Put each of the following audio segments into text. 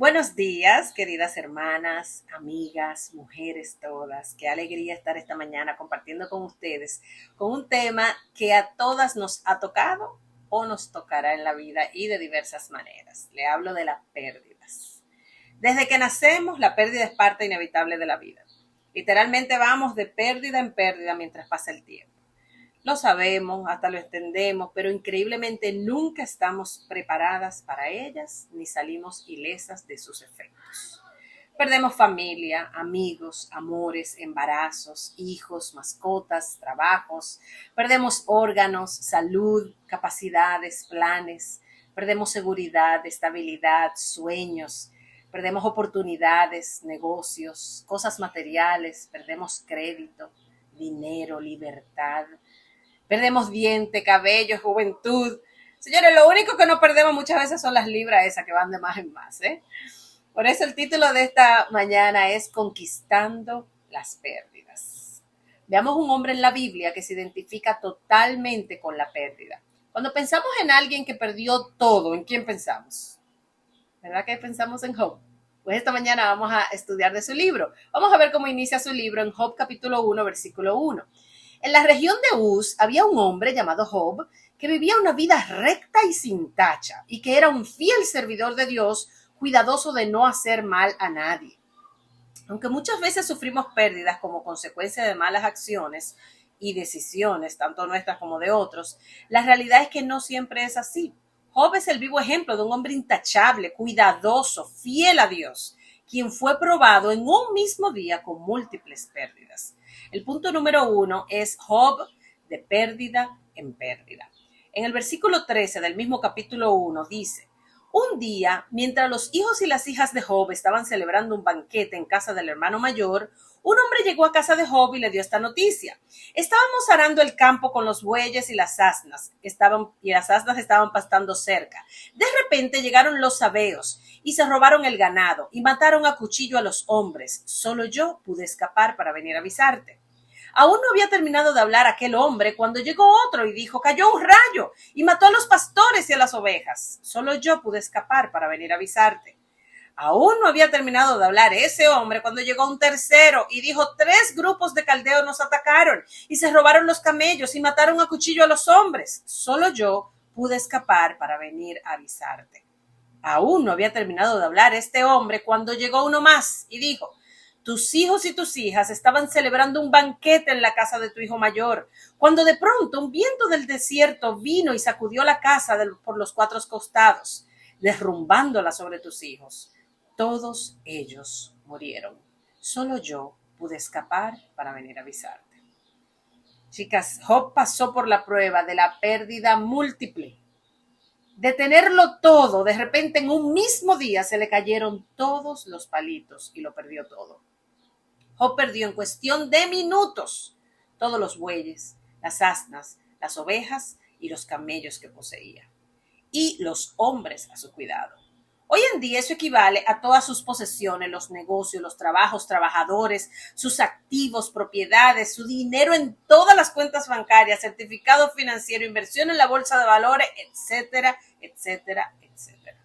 Buenos días, queridas hermanas, amigas, mujeres todas. Qué alegría estar esta mañana compartiendo con ustedes con un tema que a todas nos ha tocado o nos tocará en la vida y de diversas maneras. Le hablo de las pérdidas. Desde que nacemos, la pérdida es parte inevitable de la vida. Literalmente vamos de pérdida en pérdida mientras pasa el tiempo. Lo sabemos, hasta lo entendemos, pero increíblemente nunca estamos preparadas para ellas ni salimos ilesas de sus efectos. Perdemos familia, amigos, amores, embarazos, hijos, mascotas, trabajos, perdemos órganos, salud, capacidades, planes, perdemos seguridad, estabilidad, sueños, perdemos oportunidades, negocios, cosas materiales, perdemos crédito, dinero, libertad. Perdemos diente, cabello, juventud. Señores, lo único que no perdemos muchas veces son las libras esas que van de más en más, ¿eh? Por eso el título de esta mañana es Conquistando las pérdidas. Veamos un hombre en la Biblia que se identifica totalmente con la pérdida. Cuando pensamos en alguien que perdió todo, ¿en quién pensamos? ¿Verdad que pensamos en Job? Pues esta mañana vamos a estudiar de su libro. Vamos a ver cómo inicia su libro en Job capítulo 1, versículo 1. En la región de Uz había un hombre llamado Job que vivía una vida recta y sin tacha y que era un fiel servidor de Dios, cuidadoso de no hacer mal a nadie. Aunque muchas veces sufrimos pérdidas como consecuencia de malas acciones y decisiones, tanto nuestras como de otros, la realidad es que no siempre es así. Job es el vivo ejemplo de un hombre intachable, cuidadoso, fiel a Dios, quien fue probado en un mismo día con múltiples pérdidas. El punto número 1 es Job de pérdida en pérdida. En el versículo 13 del mismo capítulo 1 dice: un día, mientras los hijos y las hijas de Job estaban celebrando un banquete en casa del hermano mayor, un hombre llegó a casa de Job y le dio esta noticia. Estábamos arando el campo con los bueyes y las asnas, las asnas estaban pastando cerca. De repente llegaron los sabeos y se robaron el ganado y mataron a cuchillo a los hombres. Solo yo pude escapar para venir a avisarte. Aún no había terminado de hablar aquel hombre cuando llegó otro y dijo: cayó un rayo y mató a los pastores y a las ovejas. Solo yo pude escapar para venir a avisarte. Aún no había terminado de hablar ese hombre cuando llegó un tercero y dijo: tres grupos de caldeos nos atacaron y se robaron los camellos y mataron a cuchillo a los hombres. Solo yo pude escapar para venir a avisarte. Aún no había terminado de hablar este hombre cuando llegó uno más y dijo: tus hijos y tus hijas estaban celebrando un banquete en la casa de tu hijo mayor, cuando de pronto un viento del desierto vino y sacudió la casa por los cuatro costados, derrumbándola sobre tus hijos. Todos ellos murieron. Solo yo pude escapar para venir a avisarte. Chicas, Job pasó por la prueba de la pérdida múltiple. De tenerlo todo, de repente en un mismo día se le cayeron todos los palitos y lo perdió todo. Job perdió en cuestión de minutos todos los bueyes, las asnas, las ovejas y los camellos que poseía, y los hombres a su cuidado. Hoy en día eso equivale a todas sus posesiones, los negocios, los trabajos, trabajadores, sus activos, propiedades, su dinero en todas las cuentas bancarias, certificado financiero, inversión en la bolsa de valores, etcétera, etcétera, etcétera.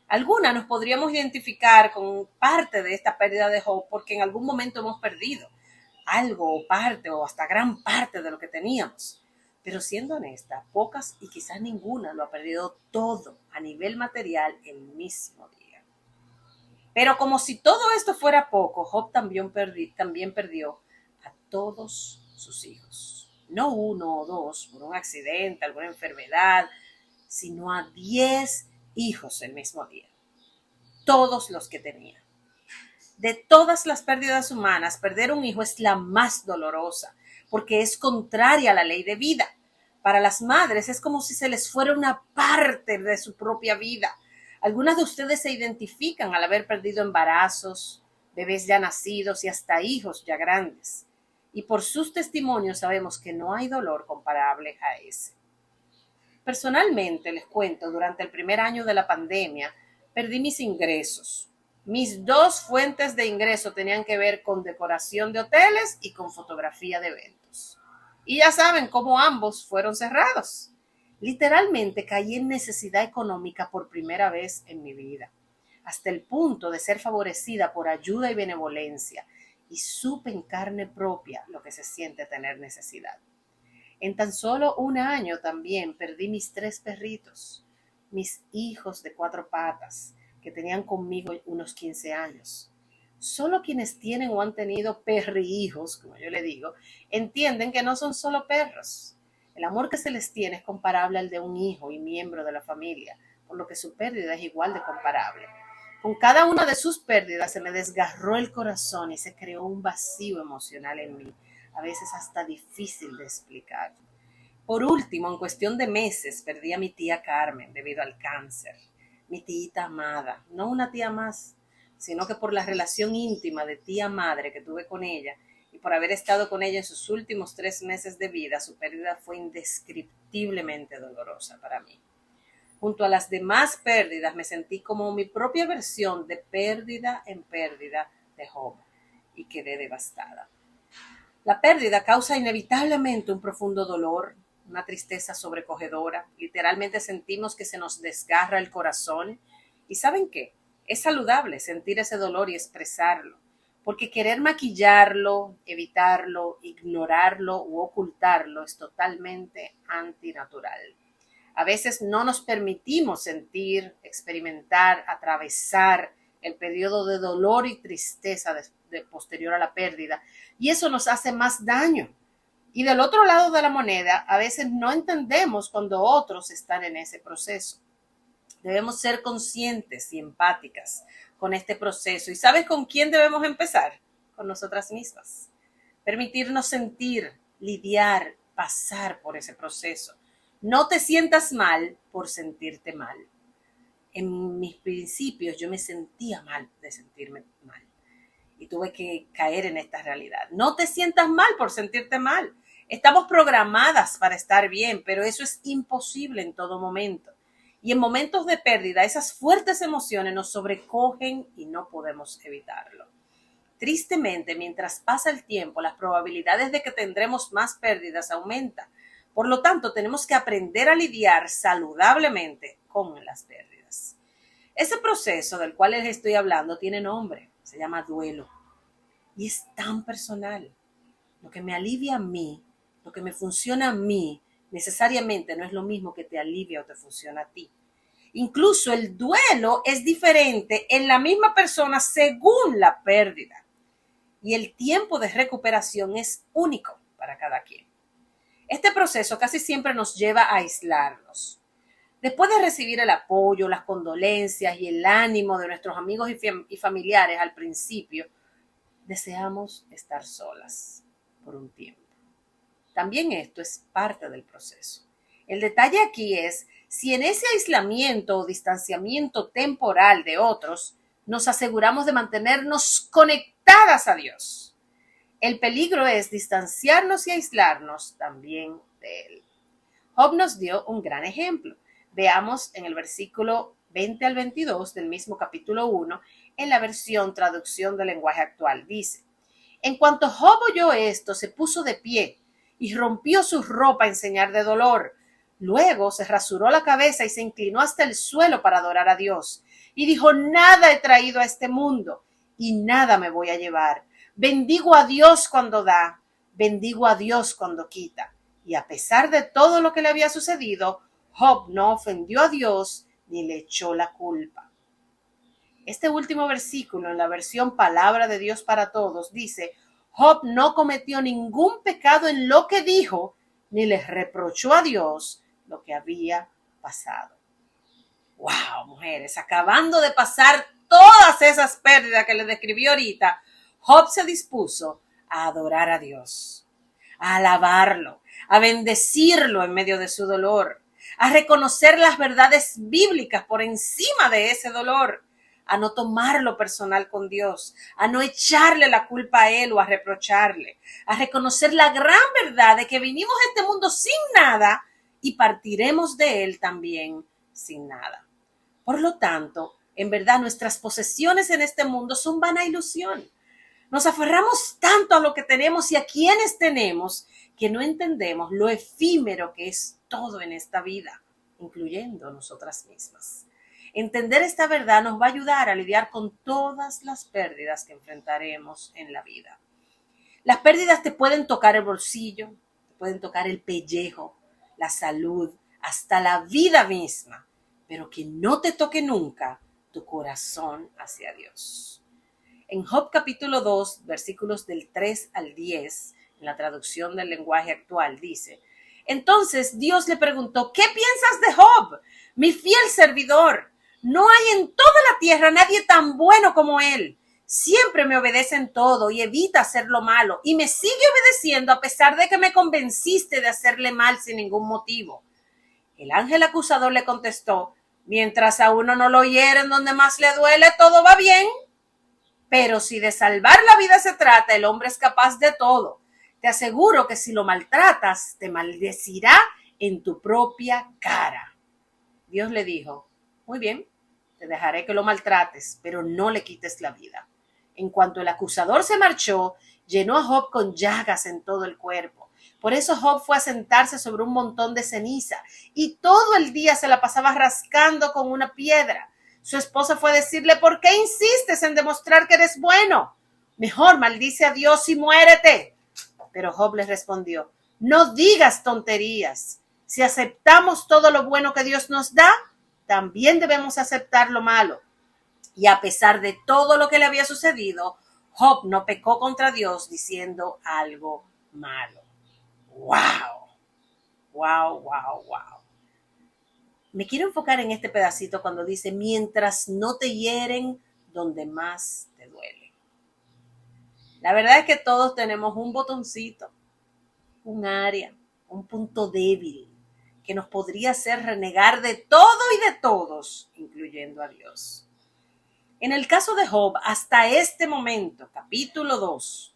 Algunas nos podríamos identificar con parte de esta pérdida de Job porque en algún momento hemos perdido algo o parte o hasta gran parte de lo que teníamos. Pero siendo honesta, pocas y quizás ninguna lo ha perdido todo a nivel material el mismo día. Pero como si todo esto fuera poco, Job también perdió a todos sus hijos. No uno o dos por un accidente, alguna enfermedad, sino a 10 hijos el mismo día. Todos los que tenía. De todas las pérdidas humanas, perder un hijo es la más dolorosa, porque es contraria a la ley de vida. Para las madres es como si se les fuera una parte de su propia vida. Algunas de ustedes se identifican al haber perdido embarazos, bebés ya nacidos y hasta hijos ya grandes. Y por sus testimonios sabemos que no hay dolor comparable a ese. Personalmente, les cuento, durante el primer año de la pandemia, perdí mis ingresos. Mis dos fuentes de ingreso tenían que ver con decoración de hoteles y con fotografía de eventos. Y ya saben cómo ambos fueron cerrados. Literalmente caí en necesidad económica por primera vez en mi vida. hasta el punto de ser favorecida por ayuda y benevolencia, y supe en carne propia lo que se siente tener necesidad. En tan solo un año también perdí mis 3 perritos, mis hijos de 4 patas, que tenían conmigo unos 15 años. Solo quienes tienen o han tenido perrijos, como yo le digo, entienden que no son solo perros. El amor que se les tiene es comparable al de un hijo y miembro de la familia, por lo que su pérdida es igual de comparable. Con cada una de sus pérdidas se me desgarró el corazón y se creó un vacío emocional en mí, a veces hasta difícil de explicar. Por último, en cuestión de meses, perdí a mi tía Carmen debido al cáncer. Mi tía amada, no una tía más, sino que por la relación íntima de tía madre que tuve con ella y por haber estado con ella en sus últimos 3 meses de vida, su pérdida fue indescriptiblemente dolorosa para mí. Junto a las demás pérdidas, me sentí como mi propia versión de pérdida en pérdida de Job y quedé devastada. La pérdida causa inevitablemente un profundo dolor, una tristeza sobrecogedora. Literalmente sentimos que se nos desgarra el corazón. ¿Y saben qué? Es saludable sentir ese dolor y expresarlo, porque querer maquillarlo, evitarlo, ignorarlo u ocultarlo es totalmente antinatural. A veces no nos permitimos sentir, experimentar, atravesar el periodo de dolor y tristeza posterior a la pérdida, y eso nos hace más daño. Y del otro lado de la moneda, a veces no entendemos cuando otros están en ese proceso. Debemos ser conscientes y empáticas con este proceso. ¿Y sabes con quién debemos empezar? Con nosotras mismas. Permitirnos sentir, lidiar, pasar por ese proceso. No te sientas mal por sentirte mal. En mis principios yo me sentía mal de sentirme mal y tuve que caer en esta realidad. No te sientas mal por sentirte mal. Estamos programadas para estar bien, pero eso es imposible en todo momento. Y en momentos de pérdida, esas fuertes emociones nos sobrecogen y no podemos evitarlo. Tristemente, mientras pasa el tiempo, las probabilidades de que tendremos más pérdidas aumentan. Por lo tanto, tenemos que aprender a lidiar saludablemente con las pérdidas. Ese proceso del cual les estoy hablando tiene nombre, se llama duelo. Y es tan personal. Lo que me alivia a mí, lo que me funciona a mí, necesariamente no es lo mismo que te alivia o te funciona a ti. Incluso el duelo es diferente en la misma persona según la pérdida. Y el tiempo de recuperación es único para cada quien. Este proceso casi siempre nos lleva a aislarnos. Después de recibir el apoyo, las condolencias y el ánimo de nuestros amigos y familiares al principio, deseamos estar solas por un tiempo. También esto es parte del proceso. El detalle aquí es si en ese aislamiento o distanciamiento temporal de otros nos aseguramos de mantenernos conectadas a Dios. El peligro es distanciarnos y aislarnos también de Él. Job nos dio un gran ejemplo. Veamos en el versículo 20 al 22 del mismo capítulo 1, en la versión traducción del lenguaje actual. Dice, en cuanto Job oyó esto, se puso de pie y rompió su ropa en señal de dolor. Luego se rasuró la cabeza y se inclinó hasta el suelo para adorar a Dios. Y dijo, nada he traído a este mundo y nada me voy a llevar. Bendigo a Dios cuando da, bendigo a Dios cuando quita. Y a pesar de todo lo que le había sucedido, Job no ofendió a Dios ni le echó la culpa. Este último versículo, en la versión Palabra de Dios para Todos, dice, Job no cometió ningún pecado en lo que dijo, ni le reprochó a Dios lo que había pasado. ¡Wow, mujeres! Acabando de pasar todas esas pérdidas que les describí ahorita, Job se dispuso a adorar a Dios, a alabarlo, a bendecirlo en medio de su dolor, a reconocer las verdades bíblicas por encima de ese dolor, a no tomarlo personal con Dios, a no echarle la culpa a Él o a reprocharle, a reconocer la gran verdad de que vinimos a este mundo sin nada y partiremos de Él también sin nada. Por lo tanto, en verdad nuestras posesiones en este mundo son vana ilusión. Nos aferramos tanto a lo que tenemos y a quienes tenemos que no entendemos lo efímero que es todo en esta vida, incluyendo nosotras mismas. Entender esta verdad nos va a ayudar a lidiar con todas las pérdidas que enfrentaremos en la vida. Las pérdidas te pueden tocar el bolsillo, te pueden tocar el pellejo, la salud, hasta la vida misma, pero que no te toque nunca tu corazón hacia Dios. En Job capítulo 2, versículos del 3 al 10, en la traducción del lenguaje actual, dice: entonces Dios le preguntó, ¿qué piensas de Job, mi fiel servidor? No hay en toda la tierra nadie tan bueno como él. Siempre me obedece en todo y evita hacer lo malo, y me sigue obedeciendo a pesar de que me convenciste de hacerle mal sin ningún motivo. El ángel acusador le contestó: mientras a uno no lo hieren donde más le duele, todo va bien. Pero si de salvar la vida se trata, el hombre es capaz de todo. Te aseguro que si lo maltratas, te maldecirá en tu propia cara. Dios le dijo: muy bien, te dejaré que lo maltrates, pero no le quites la vida. En cuanto el acusador se marchó, llenó a Job con llagas en todo el cuerpo. Por eso Job fue a sentarse sobre un montón de ceniza y todo el día se la pasaba rascando con una piedra. Su esposa fue a decirle: ¿por qué insistes en demostrar que eres bueno? Mejor maldice a Dios y muérete. Pero Job les respondió: no digas tonterías. Si aceptamos todo lo bueno que Dios nos da, también debemos aceptar lo malo. Y a pesar de todo lo que le había sucedido, Job no pecó contra Dios diciendo algo malo. ¡Wow! ¡Wow, wow, wow! Me quiero enfocar en este pedacito cuando dice: mientras no te hieren donde más te duele. La verdad es que todos tenemos un botoncito, un área, un punto débil que nos podría hacer renegar de todo y de todos, incluyendo a Dios. En el caso de Job, hasta este momento, capítulo 2,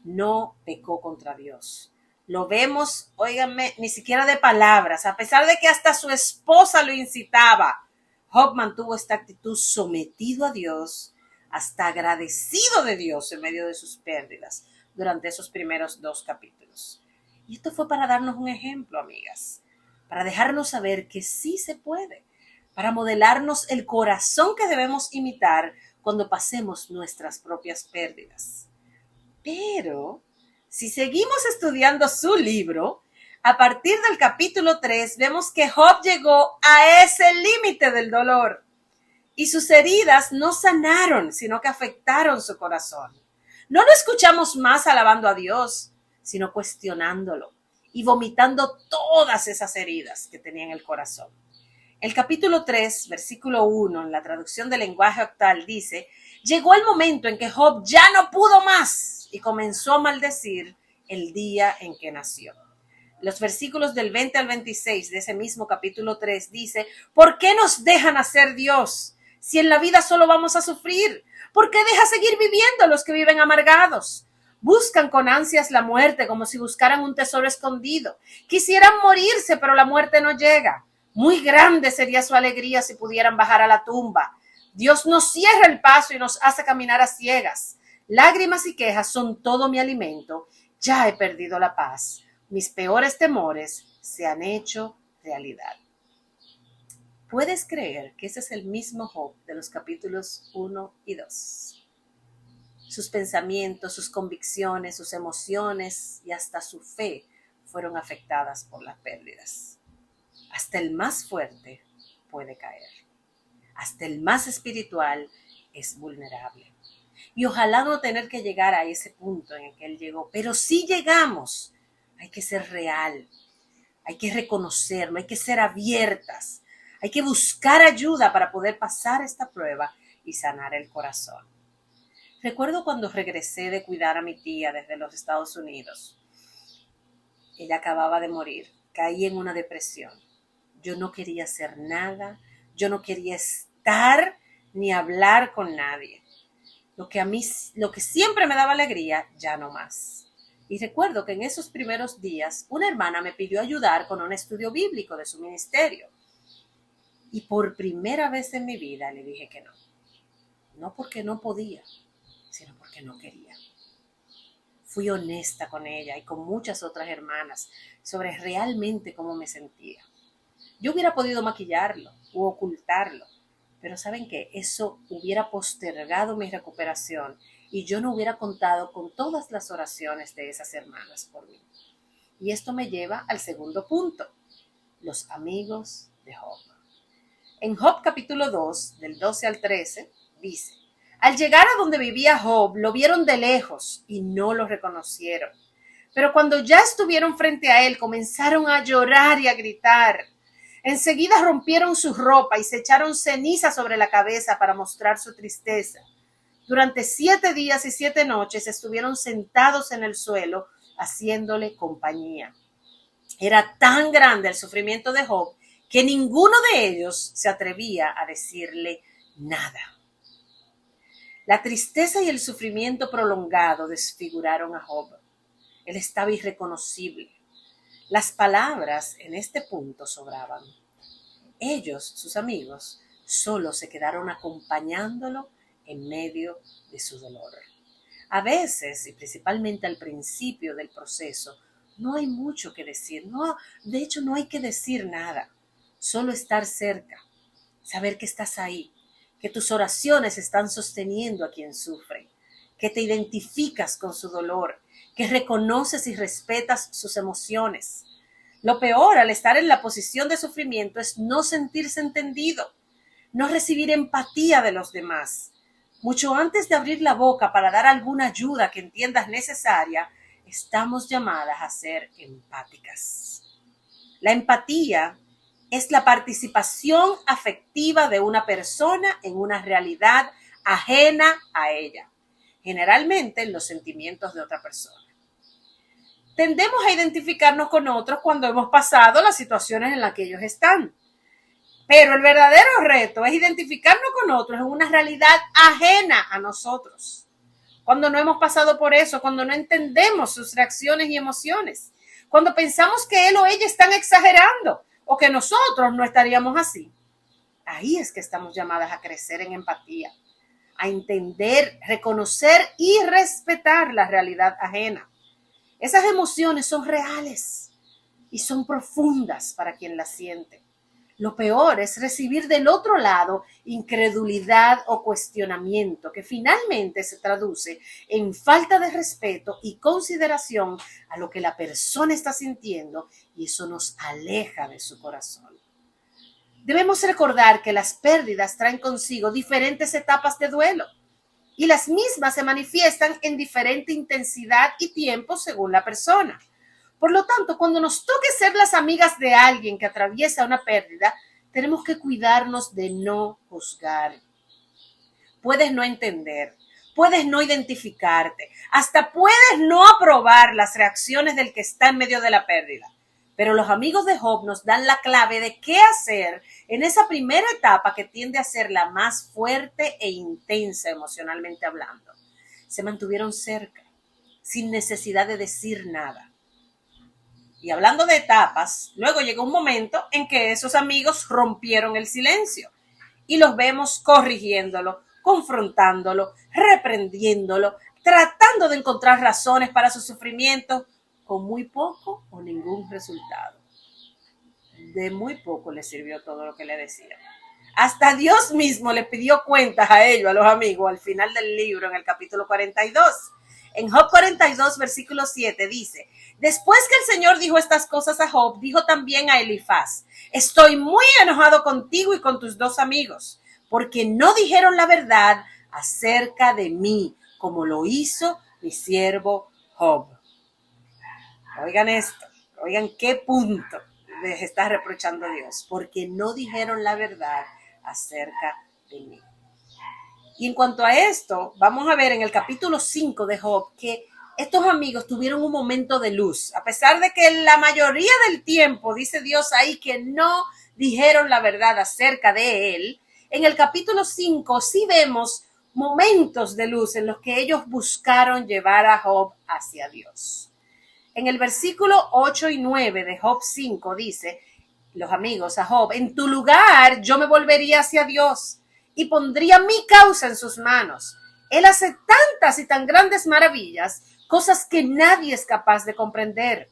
no pecó contra Dios. Lo vemos, óiganme, ni siquiera de palabras, a pesar de que hasta su esposa lo incitaba. Job mantuvo esta actitud sometido a Dios, hasta agradecido de Dios en medio de sus pérdidas durante esos primeros 2 capítulos. Y esto fue para darnos un ejemplo, amigas, para dejarnos saber que sí se puede, para modelarnos el corazón que debemos imitar cuando pasemos nuestras propias pérdidas. Pero si seguimos estudiando su libro, a partir del capítulo 3 vemos que Job llegó a ese límite del dolor y sus heridas no sanaron, sino que afectaron su corazón. No lo escuchamos más alabando a Dios, sino cuestionándolo y vomitando todas esas heridas que tenía en el corazón. El capítulo 3, versículo 1, en la traducción del lenguaje actual, dice: llegó el momento en que Job ya no pudo más y comenzó a maldecir el día en que nació. Los versículos del 20 al 26 de ese mismo capítulo 3 dice: ¿por qué nos dejan hacer Dios si en la vida solo vamos a sufrir? ¿Por qué deja seguir viviendo a los que viven amargados? Buscan con ansias la muerte como si buscaran un tesoro escondido. Quisieran morirse, pero la muerte no llega. Muy grande sería su alegría si pudieran bajar a la tumba. Dios nos cierra el paso y nos hace caminar a ciegas. Lágrimas y quejas son todo mi alimento. Ya he perdido la paz. Mis peores temores se han hecho realidad. ¿Puedes creer que ese es el mismo Job de los capítulos 1 y 2? Sus pensamientos, sus convicciones, sus emociones y hasta su fe fueron afectadas por las pérdidas. Hasta el más fuerte puede caer. Hasta el más espiritual es vulnerable. Y ojalá no tener que llegar a ese punto en el que él llegó. Pero si llegamos, hay que ser real. Hay que reconocerlo. Hay que ser abiertas. Hay que buscar ayuda para poder pasar esta prueba y sanar el corazón. Recuerdo cuando regresé de cuidar a mi tía desde los Estados Unidos. Ella acababa de morir. Caí en una depresión. Yo no quería hacer nada. Yo no quería estar ni hablar con nadie. Lo que siempre me daba alegría, ya no más. Y recuerdo que en esos primeros días, una hermana me pidió ayudar con un estudio bíblico de su ministerio. Y por primera vez en mi vida le dije que no. No porque no podía, sino porque no quería. Fui honesta con ella y con muchas otras hermanas sobre realmente cómo me sentía. Yo hubiera podido maquillarlo u ocultarlo, Pero ¿saben qué? Eso hubiera postergado mi recuperación y yo no hubiera contado con todas las oraciones de esas hermanas por mí. Y esto me lleva al segundo punto, los amigos de Job. En Job capítulo 2, del 12 al 13, dice: al llegar a donde vivía Job, lo vieron de lejos y no lo reconocieron. Pero cuando ya estuvieron frente a él, comenzaron a llorar y a gritar. Enseguida rompieron su ropa y se echaron ceniza sobre la cabeza para mostrar su tristeza. Durante 7 días y 7 noches estuvieron sentados en el suelo, haciéndole compañía. Era tan grande el sufrimiento de Job que ninguno de ellos se atrevía a decirle nada. La tristeza y el sufrimiento prolongado desfiguraron a Job. Él estaba irreconocible. Las palabras en este punto sobraban. Ellos, sus amigos, solo se quedaron acompañándolo en medio de su dolor. A veces, y principalmente al principio del proceso, no hay mucho que decir. No, de hecho, no hay que decir nada. Solo estar cerca, saber que estás ahí, que tus oraciones están sosteniendo a quien sufre, que te identificas con su dolor, que reconoces y respetas sus emociones. Lo peor al estar en la posición de sufrimiento es no sentirse entendido, no recibir empatía de los demás. Mucho antes de abrir la boca para dar alguna ayuda que entiendas necesaria, estamos llamadas a ser empáticas. La empatía es la participación afectiva de una persona en una realidad ajena a ella, generalmente en los sentimientos de otra persona. Tendemos a identificarnos con otros cuando hemos pasado las situaciones en las que ellos están. Pero el verdadero reto es identificarnos con otros en una realidad ajena a nosotros. Cuando no hemos pasado por eso, cuando no entendemos sus reacciones y emociones, cuando pensamos que él o ella están exagerando o que nosotros no estaríamos así. Ahí es que estamos llamadas a crecer en empatía, a entender, reconocer y respetar la realidad ajena. Esas emociones son reales y son profundas para quien las siente. Lo peor es recibir del otro lado incredulidad o cuestionamiento, que finalmente se traduce en falta de respeto y consideración a lo que la persona está sintiendo, y eso nos aleja de su corazón. Debemos recordar que las pérdidas traen consigo diferentes etapas de duelo, y las mismas se manifiestan en diferente intensidad y tiempo según la persona. Por lo tanto, cuando nos toque ser las amigas de alguien que atraviesa una pérdida, tenemos que cuidarnos de no juzgar. Puedes no entender, puedes no identificarte, hasta puedes no aprobar las reacciones del que está en medio de la pérdida. Pero los amigos de Job nos dan la clave de qué hacer en esa primera etapa que tiende a ser la más fuerte e intensa emocionalmente hablando. Se mantuvieron cerca, sin necesidad de decir nada. Y hablando de etapas, luego llegó un momento en que esos amigos rompieron el silencio y los vemos corrigiéndolo, confrontándolo, reprendiéndolo, tratando de encontrar razones para su sufrimiento, con muy poco o ningún resultado. De muy poco le sirvió todo lo que le decían. Hasta Dios mismo le pidió cuentas a ellos, a los amigos, al final del libro, en el capítulo 42. En Job 42, versículo 7, dice: después que el Señor dijo estas cosas a Job, dijo también a Elifaz: estoy muy enojado contigo y con tus 2 amigos, porque no dijeron la verdad acerca de mí, como lo hizo mi siervo Job. Oigan esto, oigan qué punto les está reprochando Dios, porque no dijeron la verdad acerca de mí. Y en cuanto a esto, vamos a ver en el capítulo 5 de Job que estos amigos tuvieron un momento de luz, a pesar de que la mayoría del tiempo, dice Dios ahí, que no dijeron la verdad acerca de él. En el capítulo 5 sí vemos momentos de luz en los que ellos buscaron llevar a Job hacia Dios. En el versículo 8 y 9 de Job 5 dice los amigos a Job: en tu lugar yo me volvería hacia Dios y pondría mi causa en sus manos. Él hace tantas y tan grandes maravillas, cosas que nadie es capaz de comprender.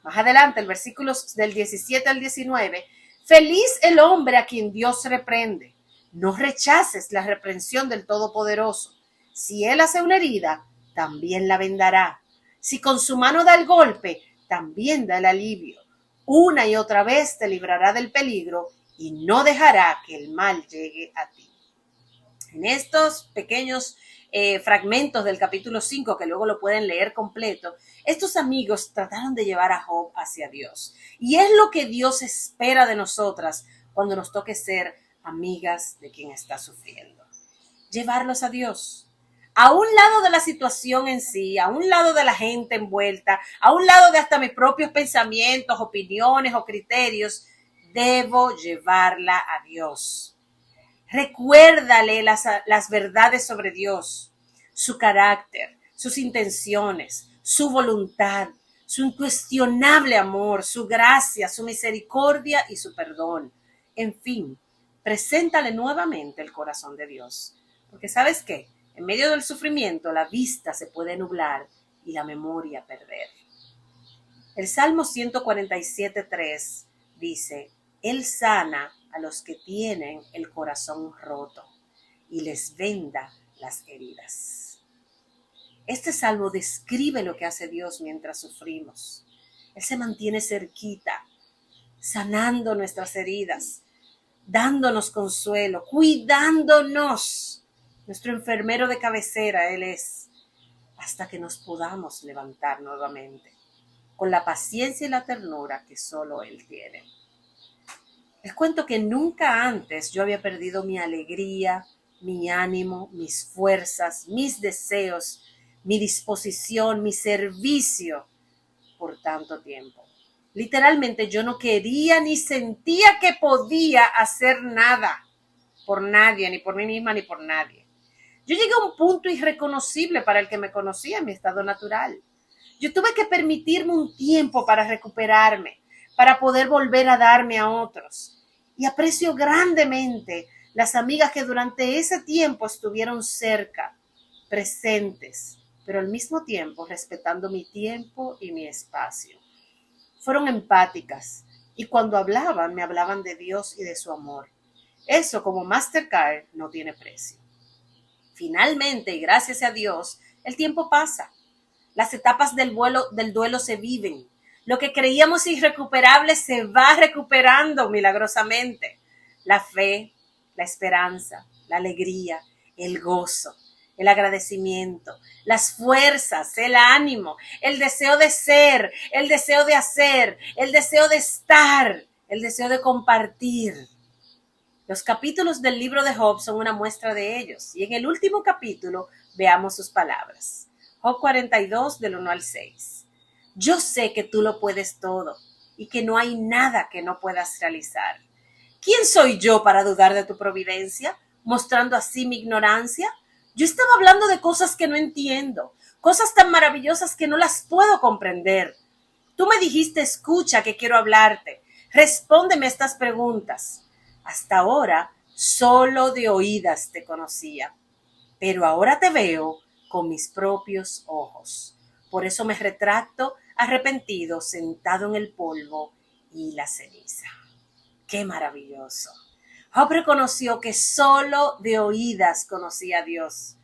Más adelante, el versículo del 17 al 19, feliz el hombre a quien Dios reprende, No rechaces la reprensión del Todopoderoso. Si Él hace una herida, también la vendará. Si con su mano da el golpe, también da el alivio. Una y otra vez te librará del peligro y no dejará que el mal llegue a ti. En estos pequeños fragmentos del capítulo 5, que luego lo pueden leer completo, estos amigos trataron de llevar a Job hacia Dios. Y es lo que Dios espera de nosotras cuando nos toque ser amigas de quien está sufriendo. Llevarlos a Dios. A un lado de la situación en sí, a un lado de la gente envuelta, a un lado de hasta mis propios pensamientos, opiniones o criterios, debo llevarla a Dios. Recuérdale las verdades sobre Dios, su carácter, sus intenciones, su voluntad, su incuestionable amor, su gracia, su misericordia y su perdón. En fin, preséntale nuevamente el corazón de Dios. Porque ¿sabes qué? En medio del sufrimiento la vista se puede nublar y la memoria perder. El Salmo 147:3 dice: Él sana a los que tienen el corazón roto y les venda las heridas. Este salmo describe lo que hace Dios mientras sufrimos. Él se mantiene cerquita, sanando nuestras heridas, dándonos consuelo, cuidándonos. Nuestro enfermero de cabecera Él es, hasta que nos podamos levantar nuevamente, con la paciencia y la ternura que solo Él tiene. Les cuento que nunca antes yo había perdido mi alegría, mi ánimo, mis fuerzas, mis deseos, mi disposición, mi servicio por tanto tiempo. Literalmente yo no quería ni sentía que podía hacer nada por nadie, ni por mí misma, ni por nadie. Yo llegué a un punto irreconocible para el que me conocía en mi estado natural. Yo tuve que permitirme un tiempo para recuperarme, para poder volver a darme a otros. Y aprecio grandemente las amigas que durante ese tiempo estuvieron cerca, presentes, pero al mismo tiempo respetando mi tiempo y mi espacio. Fueron empáticas y cuando hablaban, me hablaban de Dios y de su amor. Eso, como Mastercard, no tiene precio. Finalmente, y gracias a Dios, el tiempo pasa. Las etapas del duelo se viven. Lo que creíamos irrecuperable se va recuperando milagrosamente. La fe, la esperanza, la alegría, el gozo, el agradecimiento, las fuerzas, el ánimo, el deseo de ser, el deseo de hacer, el deseo de estar, el deseo de compartir. Los capítulos del libro de Job son una muestra de ellos. Y en el último capítulo veamos sus palabras. Job 42, del 1 al 6. Yo sé que tú lo puedes todo y que no hay nada que no puedas realizar. ¿Quién soy yo para dudar de tu providencia, mostrando así mi ignorancia? Yo estaba hablando de cosas que no entiendo, cosas tan maravillosas que no las puedo comprender. Tú me dijiste, escucha que quiero hablarte. Respóndeme estas preguntas. Hasta ahora solo de oídas te conocía, pero ahora te veo con mis propios ojos. Por eso me retracto arrepentido, sentado en el polvo y la ceniza. ¡Qué maravilloso! Job reconoció que solo de oídas conocía a Dios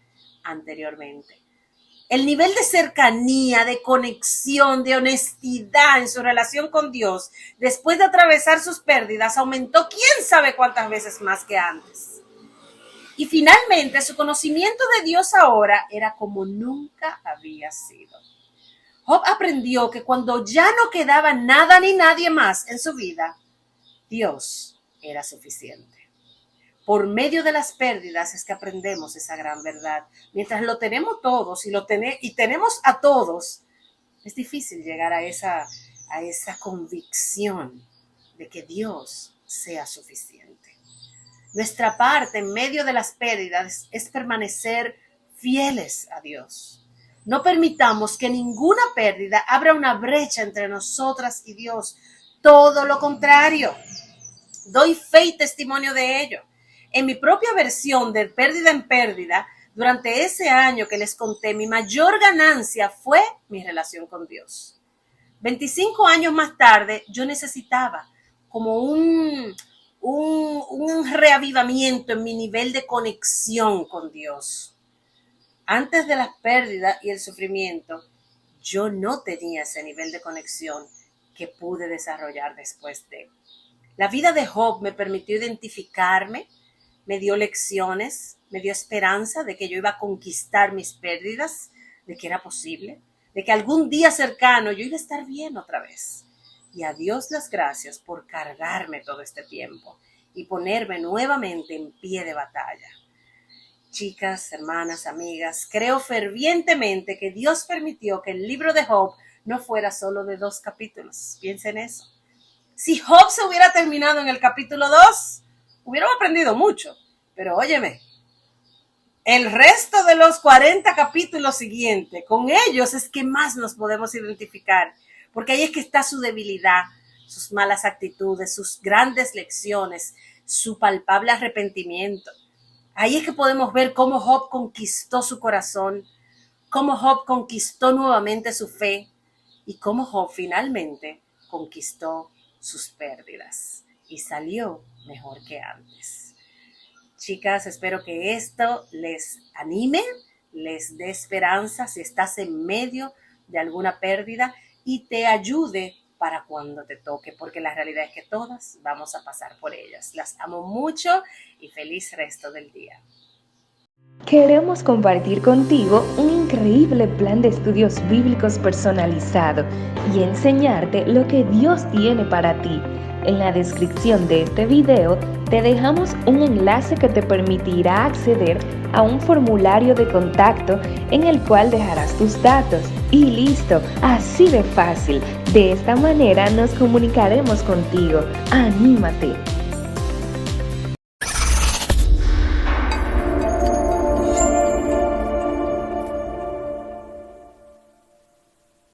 anteriormente. El nivel de cercanía, de conexión, de honestidad en su relación con Dios, después de atravesar sus pérdidas, aumentó quién sabe cuántas veces más que antes. Y finalmente su conocimiento de Dios ahora era como nunca había sido. Job aprendió que cuando ya no quedaba nada ni nadie más en su vida, Dios era suficiente. Por medio de las pérdidas es que aprendemos esa gran verdad. Mientras lo tenemos todos y tenemos a todos, es difícil llegar a esa convicción de que Dios sea suficiente. Nuestra parte en medio de las pérdidas es permanecer fieles a Dios. No permitamos que ninguna pérdida abra una brecha entre nosotras y Dios. Todo lo contrario. Doy fe y testimonio de ello. En mi propia versión de pérdida en pérdida, durante ese año que les conté, mi mayor ganancia fue mi relación con Dios. 25 años más tarde, yo necesitaba como un un reavivamiento en mi nivel de conexión con Dios. Antes de las pérdidas y el sufrimiento, yo no tenía ese nivel de conexión que pude desarrollar después de. La vida de Job me permitió identificarme, me dio lecciones, me dio esperanza de que yo iba a conquistar mis pérdidas, de que era posible, de que algún día cercano yo iba a estar bien otra vez. Y a Dios las gracias por cargarme todo este tiempo y ponerme nuevamente en pie de batalla. Chicas, hermanas, amigas, creo fervientemente que Dios permitió que el libro de Job no fuera solo de 2 capítulos. Piensen eso. Si Job se hubiera terminado en el capítulo 2, hubiéramos aprendido mucho. Pero óyeme, el resto de los 40 capítulos siguientes, con ellos es que más nos podemos identificar, porque ahí es que está su debilidad, sus malas actitudes, sus grandes lecciones, su palpable arrepentimiento. Ahí es que podemos ver cómo Job conquistó su corazón, cómo Job conquistó nuevamente su fe y cómo Job finalmente conquistó sus pérdidas y salió mejor que antes. Chicas, espero que esto les anime, les dé esperanza si estás en medio de alguna pérdida y te ayude para cuando te toque, porque la realidad es que todas vamos a pasar por ellas. Las amo mucho y feliz resto del día. Queremos compartir contigo un increíble plan de estudios bíblicos personalizado y enseñarte lo que Dios tiene para ti. En la descripción de este video te dejamos un enlace que te permitirá acceder a un formulario de contacto en el cual dejarás tus datos. Y listo, así de fácil. De esta manera nos comunicaremos contigo. ¡Anímate!